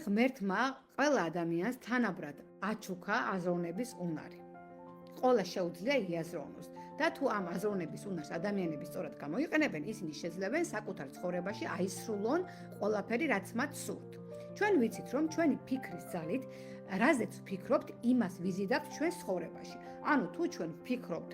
ღმერთმა ყველა ადამიანს თანაბრად აჩუქა აზროვნების უნარი. Ყველა შეუძლია იაზროვნოს და თუ ამ აზროვნების უნარს ადამიანები სწორად გამოიყენებენ, ისინი შეძლებენ საკუთარ ცხოვრებაში აისრულონ ყველაფერი, რაც მათ სურთ. ჩვენ ვიცით, რომ ჩვენი ფიქრის ძალით, რაზეც ვფიქრობთ, იმას ვიზიდავთ ჩვენ ცხოვრებაში. ანუ თუ ჩვენ ვფიქრობთ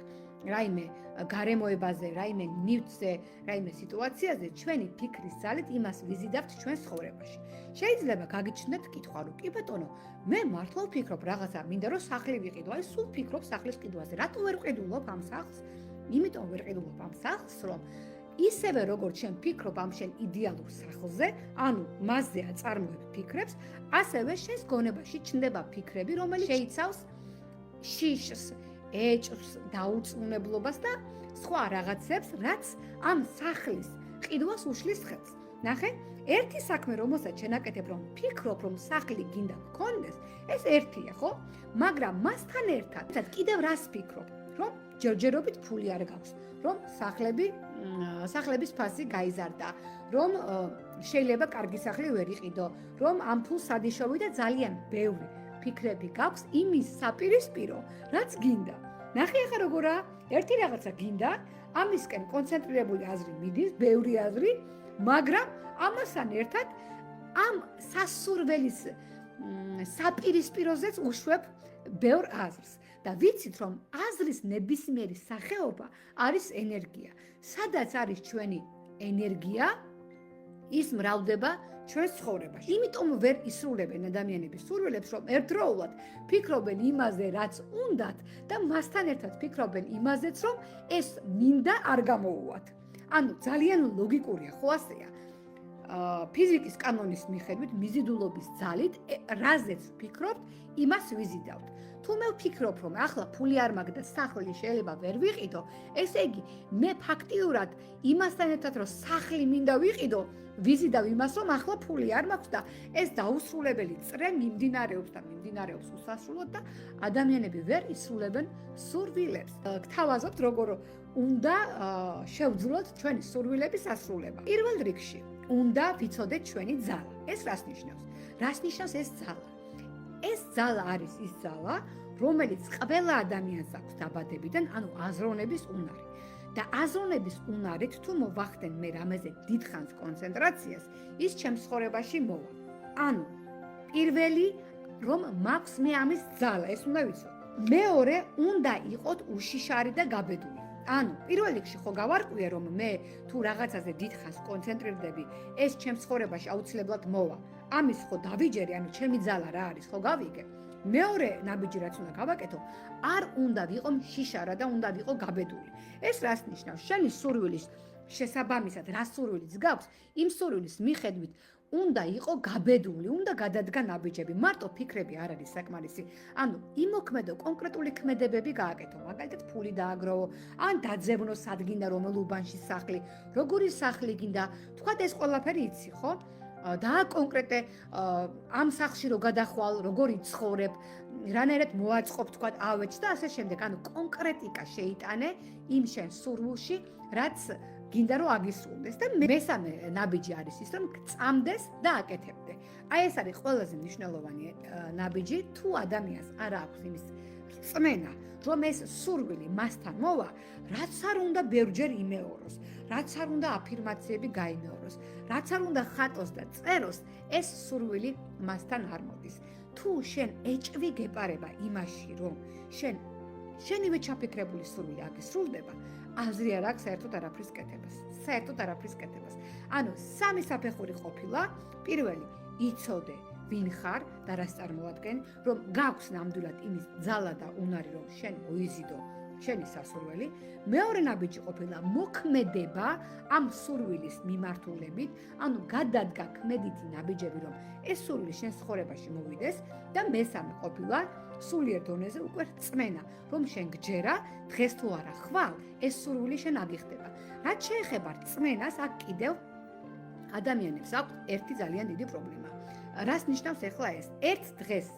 რაიმე გარემოებაზე, რაიმე ნივთზე, რაიმე სიტუაციაზე, ჩვენი ფიქრის ძალით იმას ვიზიდავთ ჩვენ ცხოვრებაში. შეიძლება გაგიჩნდეთ კითხვა, რომ კი ბატონო, მე მართლა ვფიქრობ რაღაცა, მინდა რომ სახლი ვიყიდო, აი სულ ვფიქრობ სახლის ყიდვაზე. რატო ვერ ვყიდულობ ამ სახლს? იმიტომ ვერ ვყიდულობ ამ სახლს, რომ ისევე როგორც შენ ვფიქრობ ამ შენ იდეალურ სახლზე, ანუ მასზე აწარმოებ ფიქრებს, ასევე შენს გონებაში ჩნდება ფიქრები, რომელიც შეიცავს შიშს, ეჭვს, დაუწუნებლობას და სხვა რაღაცებს, რაც ამ სახლის ყიდვას უშლის ხელს. ნახე, ერთი საქმე, რომელსაც შენ აკეთებ, რომ ფიქრობ, რომ სახლი გინდა გქონდეს, ეს ერთია, ხო? მაგრამ მასთან ერთად კიდევ რას ფიქრობ? რომ ჯერჯერობით ფული არ გაქვს, რომ სახლების ფასი გაიზარდა, რომ შეიძლება კარგი სახლი ვერ იყიდო, რომ ამ ფულს სადიშოვი და ძალიან ბევრი ფიქრები გაქვს იმის საპირისპირო, რაც გინდა. ნახე ახლა როგორა, ერთი რაღაცა გინდა, ამისკენ კონცენტრირებული აზრი მიდის, ბევრი აზრი, მაგრამ ამასთან ერთად ამ სასურველის საპირისპიროზეც უშვებ ბევრ აზრს. და ვიცით, რომ აზრის ნებისმიერი სახეობა არის ენერგია. სადაც არის ჩვენი ენერგია, ის მრავლდება ჩვენს ცხოვრებაში. იმიტომ ვერ ისრულებენ ადამიანები სურვილებს, რომ ერთდროულად ფიქრობენ იმაზე, რაც უნდათ და მასთან ერთად ფიქრობენ იმაზეც, რომ ეს მინდა არ გამოუვათ. ანუ ძალიან ლოგიკურია, ხო ასეა? ფიზიკის კანონის მიხედვით, მიზიდულობის ძალით, რაზეც ვფიქრობთ, იმას ვიზიდავთ. თუ მე ვფიქრობ, რომ ახლა ფული არ მაქვს და სახლი შეიძლება ვერ ვიყიდო, ესე იგი, მე ფაქტიურად იმასთან ერთად, რომ სახლი მინდა ვიყიდო, ვიზიდავ იმას, რომ ახლა ფული არ მაქვს და ეს დაუსრულებელი წრე მიმდინარეობს უსასრულოდ და ადამიანები ვერ ისრულებენ სურვილებს. გთავაზობთ, როგორ უნდა შევძლოთ ჩვენი სურვილების ასრულება. პირველ რიგში, უნდა ვიცოდეთ ჩვენი ძალა. ეს რას ნიშნავს? რას ნიშნავს ეს ძალა? ეს ძალა არის ის ძალა, რომელიც ყველა ადამიანს აქვს დაბადებიდან, ანუ აზროვნების უნარი. და აზროვნების უნარით თუ მოვახდენ მე რამეზე დიდხანს კონცენტრაციას, ის ჩემს ცხოვრებაში მოვა. ანუ პირველი, რომ მაქვს მე ამის ძალა, ეს უნდა ვიცოდე. მეორე, უნდა იყოთ უშიშარი და გაბედული. ანუ პირველ რიგში ხო გავარკვია, რომ მე თუ რაღაცაზე დიდხანს კონცენტრირდები, ეს ჩემს ცხოვრებაში აუცილებლად მოვა. ამის ხო დავიჯერე, ანუ ჩემი ძალა რა არის, ხო გავიგე. მეორე ნაბიჯი რაც უნდა გავაკეთო, არ უნდა ვიყო შიშარა და უნდა ვიყო გაბედული. ეს რას ნიშნავს? შენი სურვილის შესაბამისად, რა სურვილიც გაქვს, იმ სურვილის მიხედვით უნდა იყო გაბედული, უნდა გადადგა ნაბიჯები. მარტო ფიქრები არ არის საკმარისი. ანუ იმოქმედო კონკრეტული ქმედებები გააკეთო. მაგალითად, ფული დააგროვო, ან დაძებნო სად გინდა რომელ უბანში სახლი, როგორი სახლი გინდა. თქვათ ეს ყველაფერი იცი, ხო? დააკონკრეტე ამ სახლში რო გადახვალ, როგორი ცხოვრებ, რანაირად მოაწყობ, თქვათ, ავეჯს და ასე შემდეგ. ანუ კონკრეტიკა შეიტანე იმ შენ სურვილში, რაც გინდა რომ აგისრულდეს და მესამე ნაბიჯი არის ის, რომ გწამდეს და აკეთებდე. აი ეს არის ყველაზე მნიშვნელოვანი ნაბიჯი, თუ ადამიანს არ აქვს იმის რწმენა, რომ ეს სურვილი მასთან მოვა, რაც არ უნდა ბევრჯერ იმეოროს, რაც არ უნდა აფირმაციები გაიმეოროს, რაც არ უნდა ხატოს და წეროს, ეს სურვილი მასთან არ მოდის. თუ შენ ეჭვი გეპარება იმაში, რომ შენივე ჩაფიქრებული სურვილი აგისრულდება, აზრი არ აქვს საერთოდ არაფრის კეთებას. ანუ სამი საფეხური ყოფილა, პირველი იცოდე ვინ ხარ და რას წარმოადგენ, რომ გაქვს ნამდვილად იმის ძალა და უნარი, რომ შენ მოიზიდო შენი სასურველი. მეორე ნაბიჯი ყოფილა მოქმედება ამ სურვილის მიმართულებით, ანუ გადადგა ქმედითი ნაბიჯები, რომ ეს სურვილი შენ ცხოვრებაში მოვიდეს და მესამე ყოფილა სულიერ დონეზე უკვე რწმენა, რომ შენ გჯერა, დღეს თუ არა ხვალ, ეს სურვილი შენ აგიხდება. რაც შეეხება რწმენას, აქ კიდევ ადამიანებს აქვს ერთი ძალიან დიდი პრობლემა. რას ნიშნავს ახლა ეს? ერთ დღეს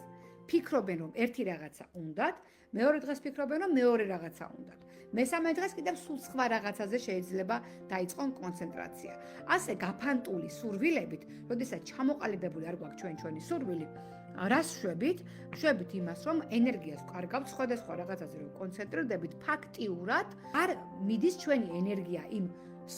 ფიქრობენ, რომ ერთი რაღაცა უნდათ, მეორე დღეს ფიქრობენ, რომ მეორე რაღაცა უნდათ. მესამე დღეს კიდევ სულ სხვა რაღაცაზე შეიძლება დაიწყონ კონცენტრაცია. ასე გაფანტული სურვილებით, როდესაც ჩამოყალიბებული არ გვაქვს ჩვენი სურვილი, რას შვებით იმას, რომ ენერგიას ვკარგავთ სხვადასხვა რაღაცაზე რომ კონცენტრირდებით, ფაქტიურად არ მიდის ჩვენი ენერგია იმ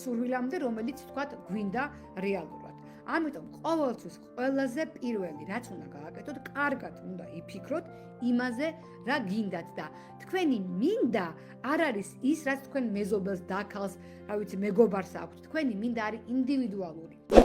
სურვილამდე, რომელიც თქვათ გვინდა რეალურად. ამიტომ ყოველთვის ყველაზე პირველი რაც უნდა გააკეთოთ, კარგად უნდა იფიქროთ იმაზე, რა გინდათ და თქვენი მინდა არ არის ის, რაც თქვენ მეზობელს დაქალს, რა ვიცი, მეგობარს აქვთ. თქვენი მინდა არის ინდივიდუალური.